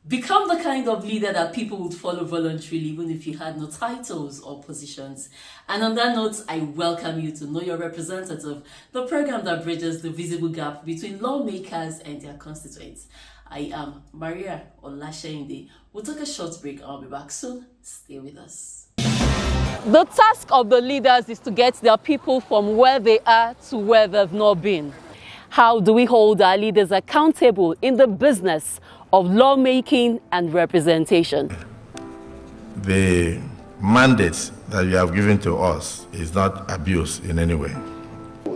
Become the kind of leader that people would follow voluntarily even if you had no titles or positions. And on that note, I welcome you to Know Your Representative, the program that bridges the visible gap between lawmakers and their constituents. I am Maria Olasheinde. We'll take a short break and I'll be back soon. Stay with us. The task of the leaders is to get their people from where they are to where they've not been. How do we hold our leaders accountable in the business of lawmaking and representation? The mandate that you have given to us is not abuse in any way.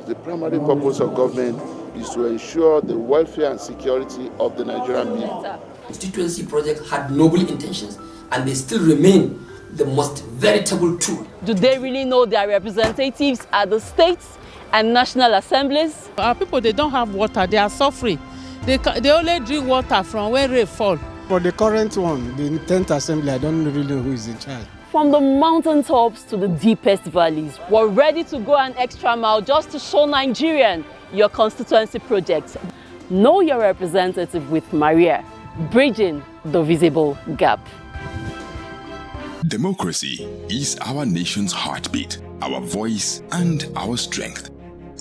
The primary purpose of government is to ensure the welfare and security of the Nigerian people. Constituency project had noble intentions and they still remain the most veritable tool. Do they really know their representatives at the states and national assemblies? Our people, they don't have water, they are suffering. They only drink water from where rain fall. For the current one, the 10th assembly, I don't really know who is in charge. From the mountaintops to the deepest valleys, we're ready to go an extra mile just to show Nigerian your constituency project. Know Your Representative with Maria, bridging the visible gap. Democracy is our nation's heartbeat, our voice, and our strength.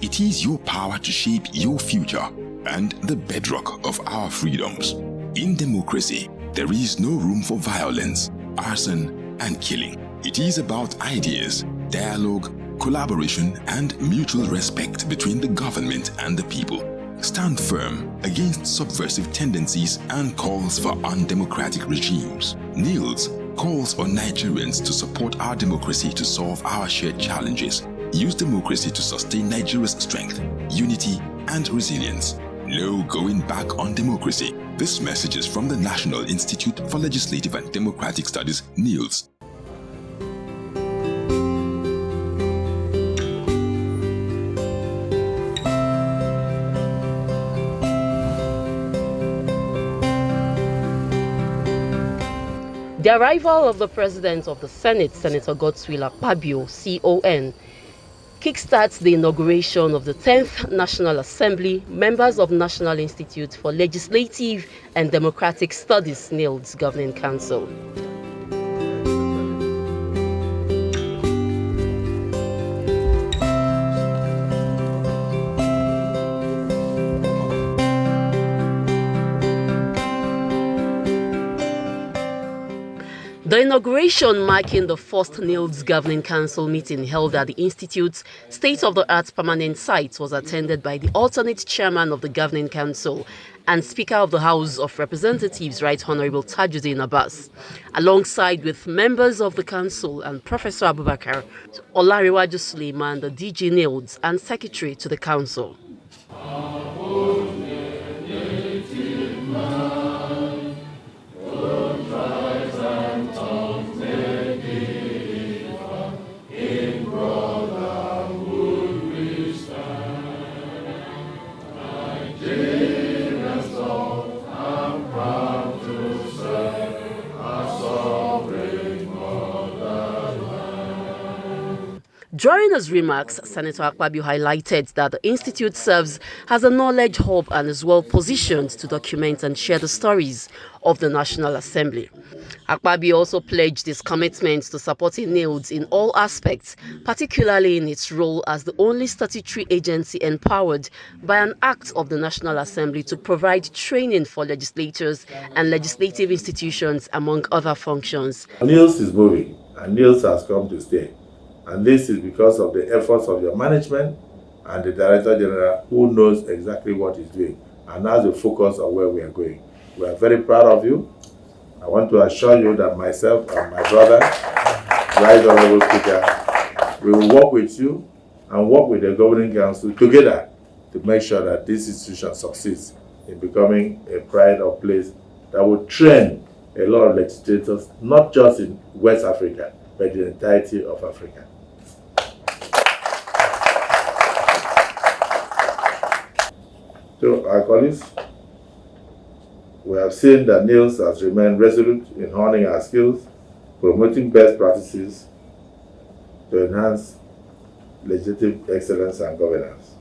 It is your power to shape your future and the bedrock of our freedoms. In democracy, there is no room for violence, arson, and killing. It is about ideas, dialogue, collaboration, and mutual respect between the government and the people. Stand firm against subversive tendencies and calls for undemocratic regimes. NILDS calls on Nigerians to support our democracy to solve our shared challenges. Use democracy to sustain Nigeria's strength, unity, and resilience. No going back on democracy. This message is from the National Institute for Legislative and Democratic Studies, NILDS. The arrival of the President of the Senate, Senator KYRwithMariah, CON, kickstarts the inauguration of the 10th National Assembly, members of National Institute for Legislative and Democratic Studies, NILDS Governing Council. The inauguration marking the first NILDS Governing Council meeting held at the Institute's state-of-the-art permanent site was attended by the alternate chairman of the Governing Council and Speaker of the House of Representatives, Right Honorable Tajuddin Abbas, alongside with members of the Council and Professor Abubakar Olariwaju Suleiman, the DG NILDS and Secretary to the Council. During his remarks, Senator Akpabio highlighted that the Institute serves as a knowledge hub and is well positioned to document and share the stories of the National Assembly. Akpabio also pledged his commitment to supporting NILDS in all aspects, particularly in its role as the only statutory agency empowered by an act of the National Assembly to provide training for legislators and legislative institutions, among other functions. NILDS is moving, and NILDS has come to stay. And this is because of the efforts of your management and the Director General, who knows exactly what he's doing and has a focus on where we are going. We are very proud of you. I want to assure you that myself and my brother, Right Honorable Speaker, we will work with you and work with the Governing Council together to make sure that this institution succeeds in becoming a pride of place that will train a lot of legislators, not just in West Africa, but the entirety of Africa. To our colleagues, we have seen that NILDS has remained resolute in honing our skills, promoting best practices to enhance legislative excellence and governance.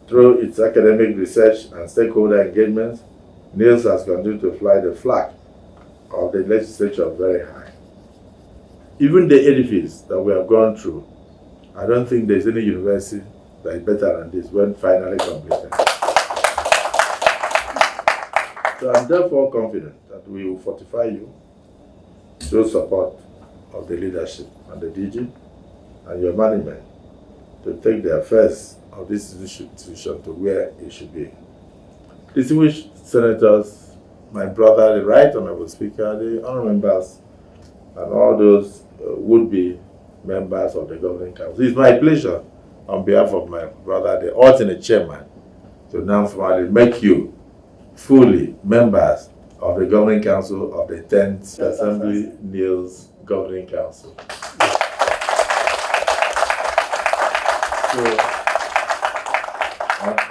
Through its academic research and stakeholder engagements, NILDS has continued to fly the flag of the legislature very high. Even the edifice that we have gone through, I don't think there's any university that is better than this when finally completed. So I'm therefore confident that we will fortify you through support of the leadership and the DG and your management to take the affairs of this institution to where it should be. Distinguished senators, my brother, the Right Honorable Speaker, the honorable members, and all those would-be members of the Governing Council. It's my pleasure, on behalf of my brother, the alternate chairman, to now formally make you fully members of the Governing Council of the 10th Assembly NILDS Governing Council. So,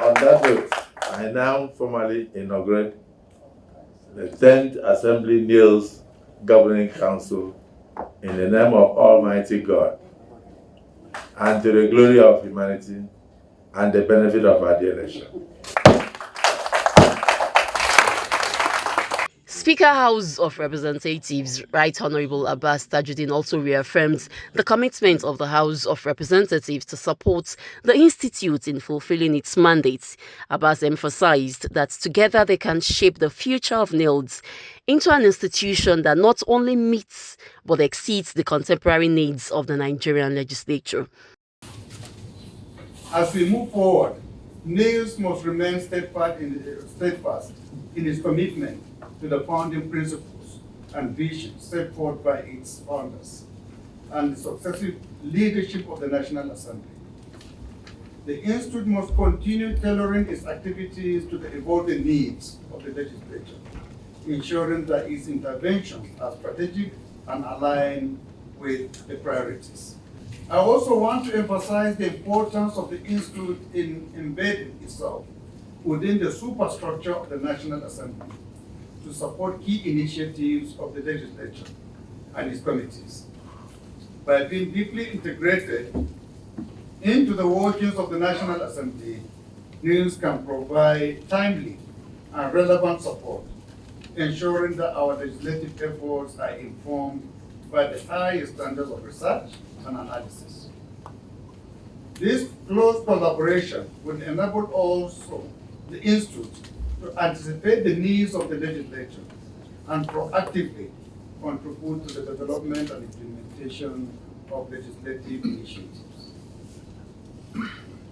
on that note, I now formally inaugurate the 10th Assembly NILDS Governing Council in the name of Almighty God and to the glory of humanity and the benefit of our dear nation. Speaker House of Representatives Right Honorable Abbas Tajuddin also reaffirmed the commitment of the House of Representatives to support the Institute in fulfilling its mandate. Abbas emphasized that together they can shape the future of NILDS into an institution that not only meets but exceeds the contemporary needs of the Nigerian legislature. As we move forward, NILDS must remain steadfast in its commitment to the founding principles and visions set forth by its founders and the successive leadership of the National Assembly. The Institute must continue tailoring its activities to the evolving needs of the legislature, ensuring that its interventions are strategic and aligned with the priorities. I also want to emphasize the importance of the Institute in embedding itself within the superstructure of the National Assembly to support key initiatives of the legislature and its committees. By being deeply integrated into the workings of the National Assembly, NILDS can provide timely and relevant support, ensuring that our legislative efforts are informed by the highest standards of research and analysis. This close collaboration will enable also the Institute to anticipate the needs of the legislature and proactively contribute to the development and implementation of legislative initiatives.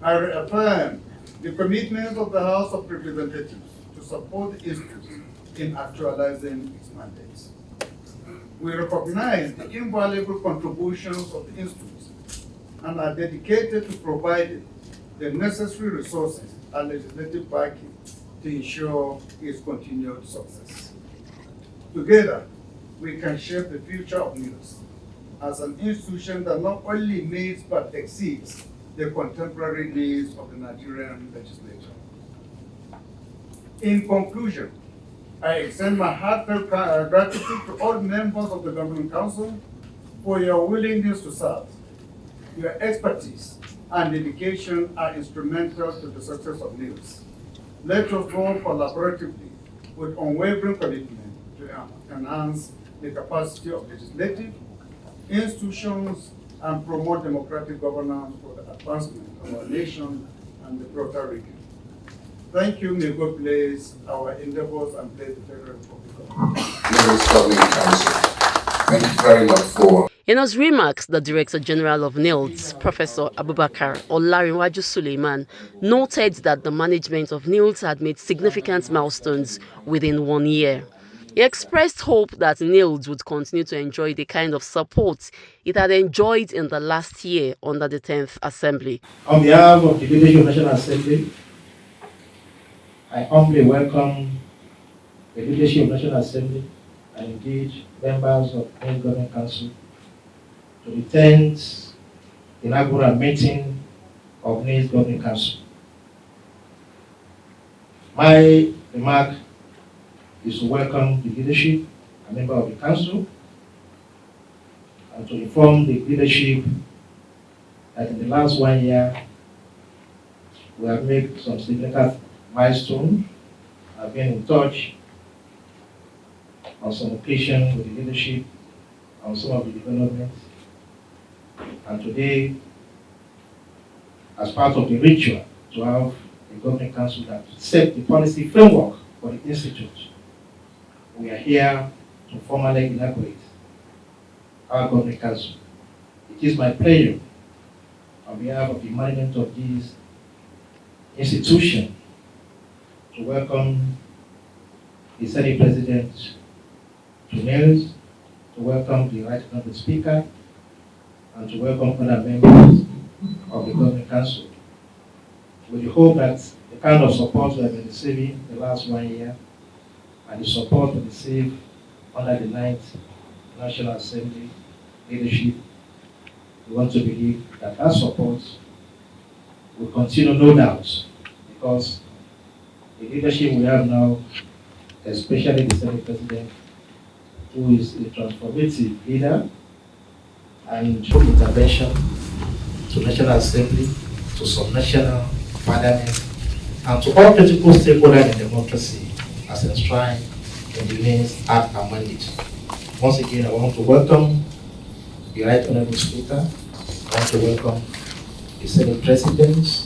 I reaffirm the commitment of the House of Representatives to support the Institute in actualizing its mandates. We recognize the invaluable contributions of the Institute and are dedicated to providing the necessary resources and legislative backing to ensure its continued success. Together, we can shape the future of NILDS as an institution that not only meets but exceeds the contemporary needs of the Nigerian legislature. In conclusion, I extend my heartfelt gratitude to all members of the Governing Council for your willingness to serve. Your expertise and dedication are instrumental to the success of NILDS. Let us work collaboratively with unwavering commitment to enhance the capacity of legislative institutions and promote democratic governance for the advancement of our nation and the broader region. Thank you. May God bless our endeavors and bless the Federal Republic of Nigeria. Thank you very much for. In his remarks, the Director General of NILDS, Professor Abubakar Olarinwaju Suleiman, noted that the management of NILDS had made significant milestones within 1 year. He expressed hope that NILDS would continue to enjoy the kind of support it had enjoyed in the last year under the 10th Assembly. On behalf of the leadership of the National Assembly, I humbly welcome the leadership of the National Assembly and indeed members of the Governing Council to the 10th inaugural meeting of NILDS Governing Council. My remark is to welcome the leadership and member of the council and to inform the leadership that in the last 1 year we have made some significant milestones I've been in touch on some occasion with the leadership on some of the developments. And today, as part of the ritual to have a government council that set the policy framework for the institute, we are here to formally inaugurate our government council. It is my pleasure on behalf of the management of this institution to welcome the Senate President to NILDS, to welcome the Right Honorable Speaker, and to welcome other members of the Government Council, with the hope that the kind of support we have been receiving the last 1 year and the support we received under the 9th National Assembly leadership, we want to believe that that support will continue, no doubt, because the leadership we have now, especially the Senate President, who is a transformative leader, and through intervention to National Assembly, to some national parliament, and to all political stakeholders in democracy as enshrined in the Names Act and Mandate. Once again, I want to welcome the Right Honorable Speaker. I want to welcome the Senate President.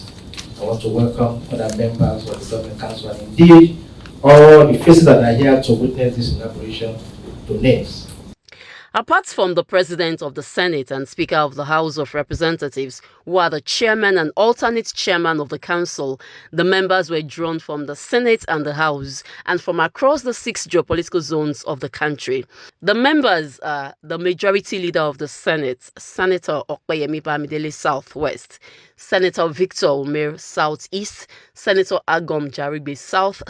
I want to welcome other members of the Government Council, and indeed all the faces that are here to witness this inauguration to NILDS. Apart from the President of the Senate and Speaker of the House of Representatives, who are the Chairman and alternate Chairman of the Council, the members were drawn from the Senate and the House and from across the 6 geopolitical zones of the country. The members are the Majority Leader of the Senate, Senator Okpeyemi Bamidele Southwest, Senator Victor Umir Southeast, Senator Agom Jarigbe South,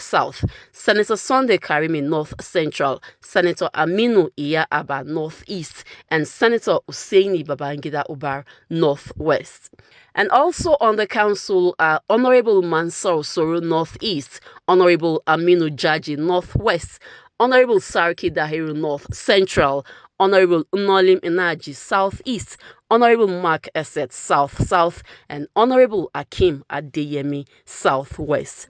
Senator Sunday Karimi North Central, Senator Aminu Iya Abba Northeast, and Senator Usaini Babangida Ubar Northwest. And also on the council are Honorable Mansour Soro Northeast, Honorable Aminu Jaji Northwest, Honorable Sarki Dahiru North Central, Honorable Unolim Inaji Southeast, Honorable Mark Esset South, and Honorable Akim Adeyemi Southwest.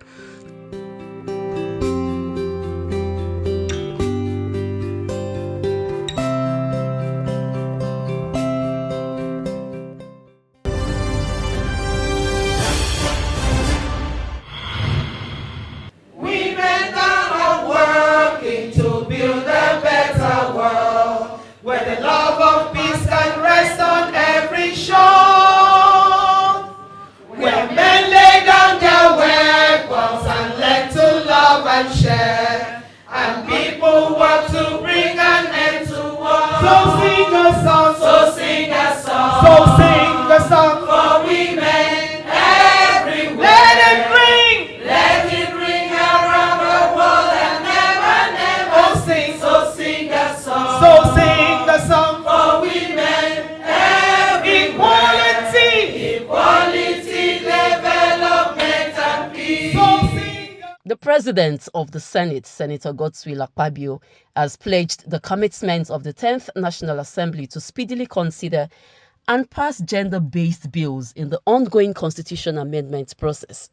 Where the love of peace can rest on every shore, where men lay down their weapons and learn to love and share, and people work to bring an end to war. So sing a song, so sing a song, so sing a song for women everywhere. Let it ring around the world and never sing. So sing a song, so sing a song for women equality, development and peace. The President of the Senate, Senator KYRwithMariah, has pledged the commitment of the 10th National Assembly to speedily consider and pass gender-based bills in the ongoing constitution amendment process.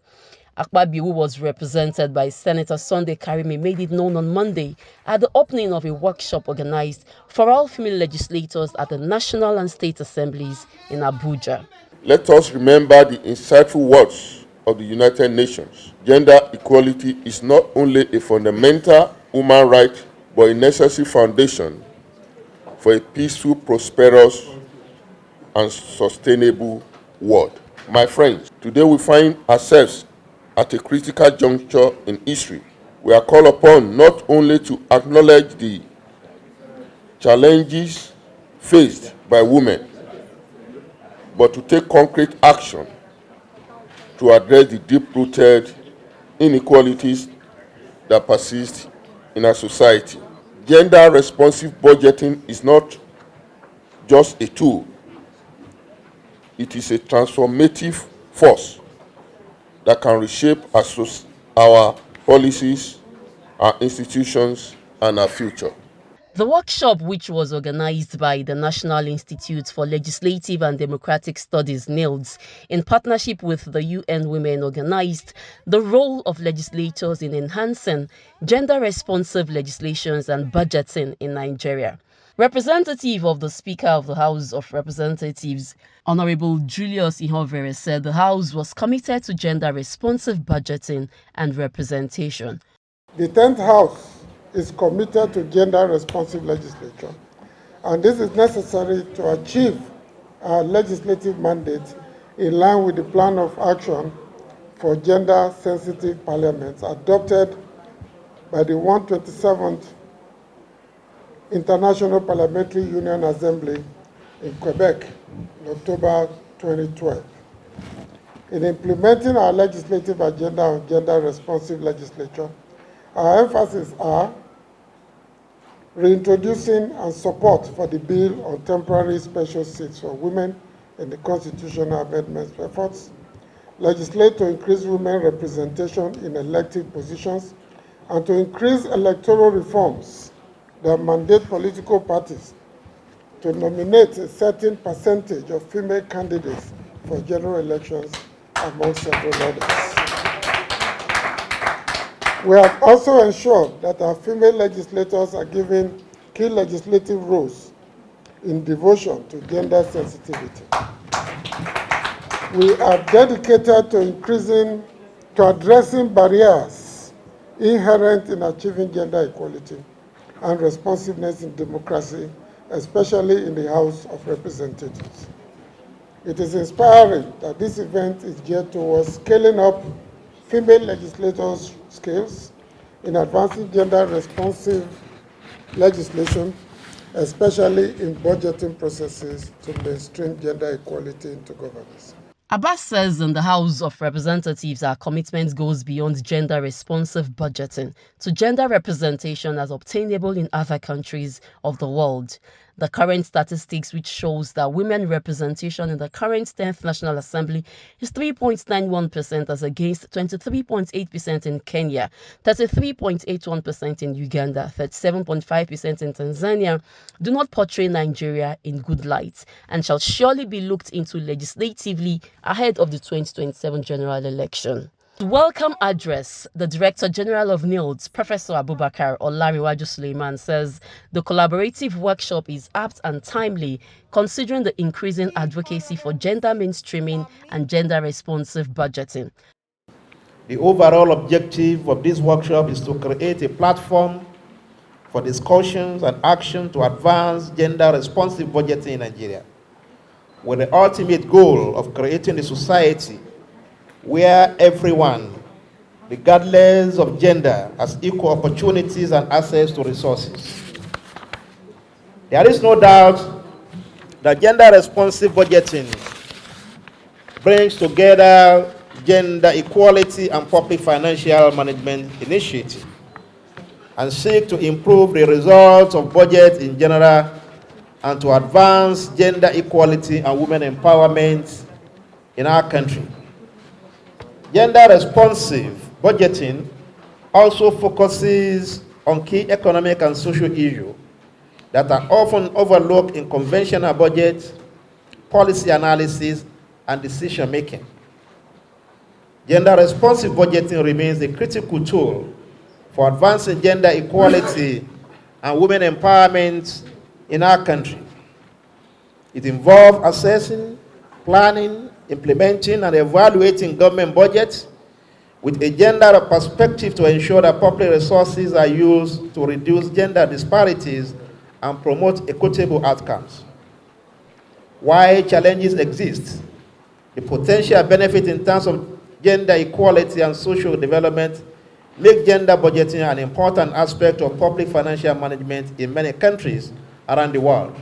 Akpabio, who was represented by Senator Sunday Karimi, made it known on Monday at the opening of a workshop organized for all female legislators at the National and State Assemblies in Abuja. Let us remember the insightful words of the United Nations. Gender equality is not only a fundamental human right, but a necessary foundation for a peaceful, prosperous, and sustainable world. My friends, today we find ourselves at a critical juncture in history. We are called upon not only to acknowledge the challenges faced by women, but to take concrete action to address the deep-rooted inequalities that persist in our society. Gender-responsive budgeting is not just a tool. It is a transformative force that can reshape our policies, our institutions, and our future. The workshop, which was organized by the National Institute for Legislative and Democratic Studies (NILDS) in partnership with the UN Women, organized the role of legislators in enhancing gender-responsive legislations and budgeting in Nigeria. Representative of the Speaker of the House of Representatives, Honorable Julius Ihovere, said the House was committed to gender-responsive budgeting and representation. The 10th House is committed to gender-responsive legislation, and this is necessary to achieve our legislative mandate in line with the Plan of Action for Gender-Sensitive Parliaments adopted by the 127th International Parliamentary Union Assembly in Quebec in October 2012. In implementing our legislative agenda on gender-responsive legislation, our emphasis are reintroducing and support for the bill on temporary special seats for women in the constitutional amendments efforts, legislate to increase women representation in elected positions, and to increase electoral reforms that mandate political parties to nominate a certain percentage of female candidates for general elections, among several others. We have also ensured that our female legislators are given key legislative roles in devotion to gender sensitivity. We are dedicated to addressing barriers inherent in achieving gender equality and responsiveness in democracy, especially in the House of Representatives. It is inspiring that this event is geared towards scaling up female legislators' skills in advancing gender-responsive legislation, especially in budgeting processes to mainstream gender equality into governance. Abbas says in the House of Representatives, our commitment goes beyond gender-responsive budgeting to gender representation as obtainable in other countries of the world. The current statistics, which shows that women representation in the current 10th National Assembly is 3.91% as against 23.8% in Kenya, 33.81% in Uganda, 37.5% in Tanzania, do not portray Nigeria in good light and shall surely be looked into legislatively ahead of the 2027 general election. Welcome address, the Director General of NILDS, Professor Abubakar Olariwaju Suleiman, says the collaborative workshop is apt and timely considering the increasing advocacy for gender mainstreaming and gender-responsive budgeting. The overall objective of this workshop is to create a platform for discussions and action to advance gender-responsive budgeting in Nigeria, with the ultimate goal of creating a society where everyone, regardless of gender, has equal opportunities and access to resources. There is no doubt that gender-responsive budgeting brings together gender equality and public financial management initiatives and seek to improve the results of budget in general and to advance gender equality and women empowerment in our country. Gender-responsive budgeting also focuses on key economic and social issues that are often overlooked in conventional budget, policy analysis, and decision-making. Gender-responsive budgeting remains a critical tool for advancing gender equality and women empowerment in our country. It involves assessing, planning, implementing and evaluating government budgets with a gender perspective to ensure that public resources are used to reduce gender disparities and promote equitable outcomes. While challenges exist, the potential benefit in terms of gender equality and social development make gender budgeting an important aspect of public financial management in many countries around the world.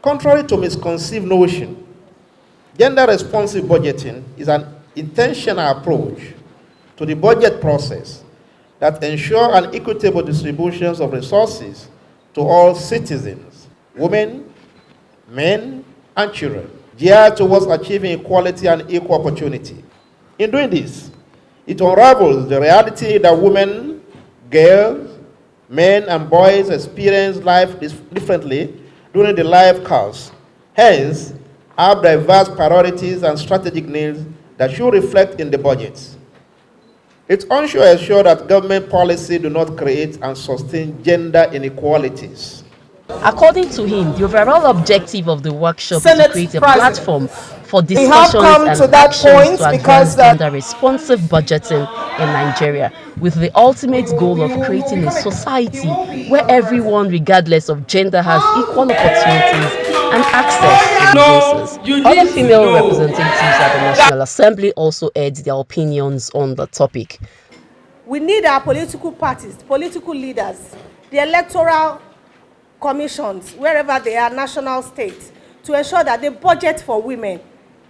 Contrary to misconceived notion, gender-responsive budgeting is an intentional approach to the budget process that ensures an equitable distribution of resources to all citizens, women, men, and children, geared towards achieving equality and equal opportunity. In doing this, it unravels the reality that women, girls, Men and boys experience life differently during the life course. Hence, have diverse priorities and strategic needs that should reflect in the budgets. It also ensures that government policy do not create and sustain gender inequalities. According to him, the overall objective of the workshop is to create a platform for discussions and actions to advance gender-responsive budgeting in Nigeria, with the ultimate goal of creating a society where everyone, regardless of gender, has equal opportunities and access to resources. Other female representatives at the National Assembly also aired their opinions on the topic. We need our political parties, political leaders, the electoral commissions, wherever they are, national, state, to ensure that they budget for women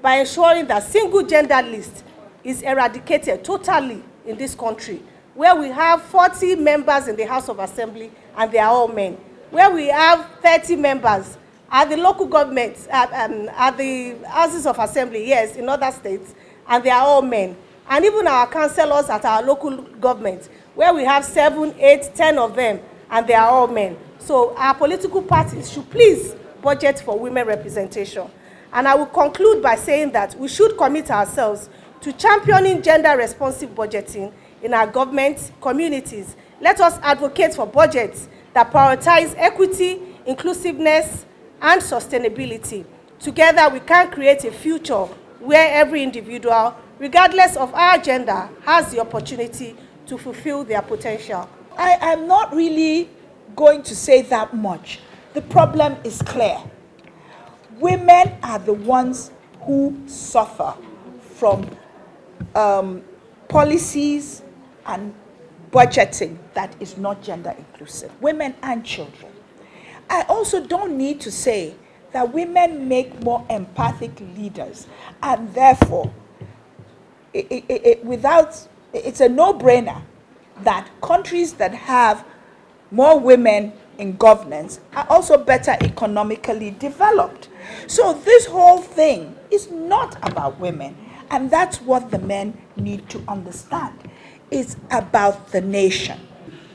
by ensuring that single gender list is eradicated totally in this country, where we have 40 members in the House of Assembly and they are all men, where we have 30 members at the local governments, at the Houses of Assembly, yes, in other states, and they are all men. And even our councillors at our local government, where we have 7, 8, 10 of them, and they are all men. So our political parties should please budget for women representation. And I will conclude by saying that we should commit ourselves to championing gender-responsive budgeting in our government communities. Let us advocate for budgets that prioritize equity, inclusiveness, and sustainability. Together, we can create a future where every individual, regardless of our gender, has the opportunity to fulfill their potential. I'm not really going to say that much. The problem is clear. Women are the ones who suffer from policies and budgeting that is not gender inclusive. Women and children. I also don't need to say that women make more empathic leaders, and therefore, it's a no-brainer that countries that have more women in governance are also better economically developed. So this whole thing is not about women, and that's what the men need to understand. It's about the nation.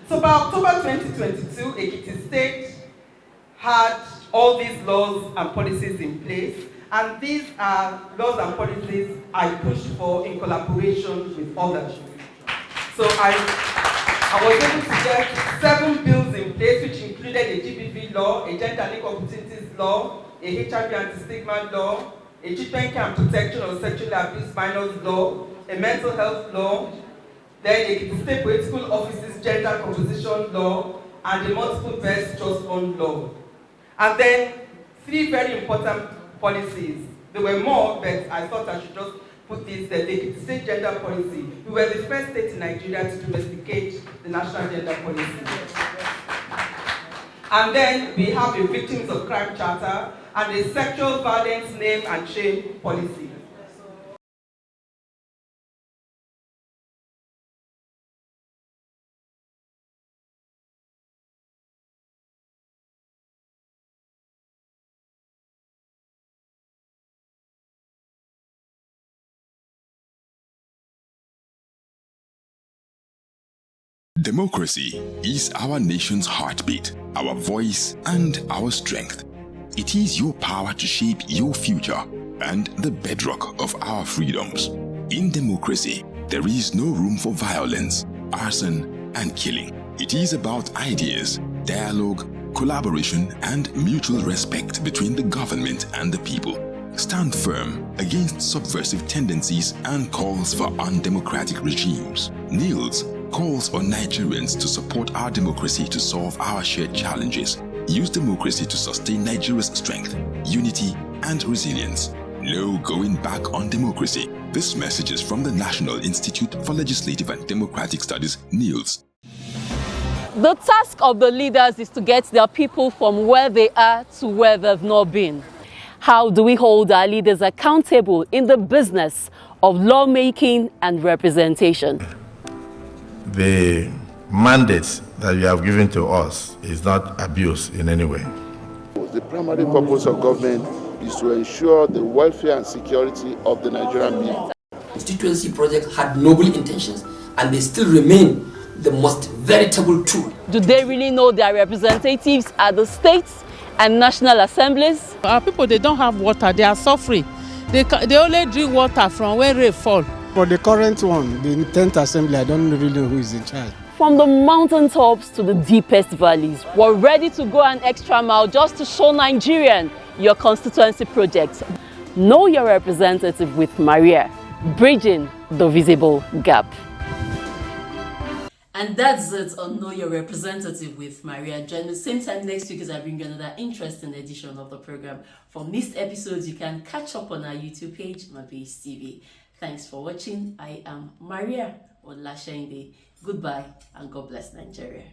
So by October 2022, Ekiti State had all these laws and policies in place, and these are laws and policies I pushed for in collaboration with others. So I was able to get 7 bills in place, which included a GBV law, a gender and equal opportunities law, a HIV anti-stigma law, a treatment care and protection of sexually abused minors law, a mental health law, then a state political offices gender composition law, and a multiple births trust fund law. And then 3 very important policies. There were more, but I thought I should just put this there. The state gender policy. We were the first state in Nigeria to domesticate the national gender policy. And then we have a victims of crime charter and a sexual violence name and shame policy. Democracy is our nation's heartbeat, our voice, and our strength. It is your power to shape your future and the bedrock of our freedoms. In democracy, there is no room for violence, arson, and killing. It is about ideas, dialogue, collaboration, and mutual respect between the government and the people. Stand firm against subversive tendencies and calls for undemocratic regimes. NILDS calls on Nigerians to support our democracy to solve our shared challenges. Use democracy to sustain Nigeria's strength, unity, and resilience. No going back on democracy. This message is from the National Institute for Legislative and Democratic Studies, NILDS. The task of the leaders is to get their people from where they are to where they've not been. How do we hold our leaders accountable in the business of lawmaking and representation? The mandate that you have given to us is not abuse in any way. The primary purpose of government is to ensure the welfare and security of the Nigerian people. Constituency project had noble intentions, and they still remain the most veritable tool. Do they really know their representatives at the states and national assemblies? Our people, they don't have water, they are suffering. They only drink water from where rain fall. For the current one, the 10th assembly, I don't really know who is in charge. From the mountaintops to the deepest valleys, we're ready to go an extra mile just to show Nigerian your constituency project. Know your representative with Mariah, bridging the visible gap. And that's it on Know Your Representative with Mariah. Join me same time next week as I bring you another interesting edition of the program. For missed episodes, you can catch up on our YouTube page, Mabase TV. Thanks for watching. I am Mariah Olashende. Goodbye and God bless Nigeria.